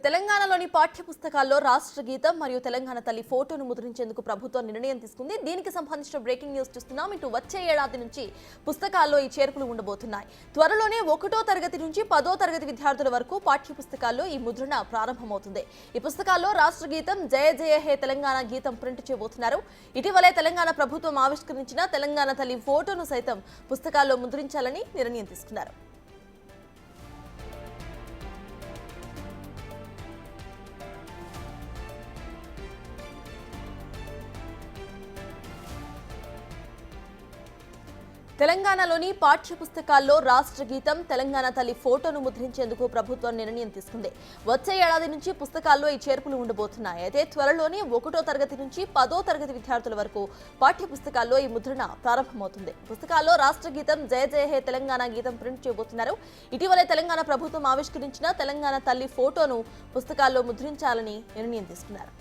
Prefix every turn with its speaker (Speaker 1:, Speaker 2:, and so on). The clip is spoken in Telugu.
Speaker 1: తెలంగాణలోని పాఠ్య పుస్తకాల్లో రాష్ట్ర గీతం మరియు తెలంగాణ తల్లి ఫోటోను ముద్రించేందుకు ప్రభుత్వం నిర్ణయం తీసుకుంది. దీనికి సంబంధించిన బ్రేకింగ్ న్యూస్ చూస్తున్నాం. ఇటు వచ్చే ఏడాది నుంచి పుస్తకాల్లో ఈ చేర్పులు ఉండబోతున్నాయి. త్వరలోనే 1వ తరగతి నుంచి 10వ తరగతి విద్యార్థుల వరకు పాఠ్య పుస్తకాల్లో ఈ ముద్రణ ప్రారంభమవుతుంది. ఈ పుస్తకాల్లో రాష్ట్ర గీతం జయ జయ హే తెలంగాణ గీతం ప్రింట్ చేయబోతున్నారు. ఇటీవలే తెలంగాణ ప్రభుత్వం ఆవిష్కరించిన తెలంగాణ తల్లి ఫోటోను సైతం పుస్తకాల్లో ముద్రించాలని నిర్ణయం తీసుకున్నారు. తెలంగాణలోని పాఠ్య పుస్తకాల్లో రాష్ట్ర గీతం తెలంగాణ తల్లి ఫోటోను ముద్రించేందుకు ప్రభుత్వం నిర్ణయం తీసుకుంది. వచ్చే ఏడాది నుంచి పుస్తకాల్లో ఈ చేర్పులు ఉండబోతున్నాయి. అయితే త్వరలోనే 1వ తరగతి నుంచి 10వ తరగతి విద్యార్థుల వరకు పాఠ్య పుస్తకాల్లో ఈ ముద్రణ ప్రారంభమవుతుంది. పుస్తకాల్లో రాష్ట్ర గీతం జయ జయ హే తెలంగాణ గీతం ప్రింట్ చేయబోతున్నారు. ఇటీవలే తెలంగాణ ప్రభుత్వం ఆవిష్కరించిన తెలంగాణ తల్లి ఫోటోను పుస్తకాల్లో ముద్రించాలని నిర్ణయం తీసుకున్నారు.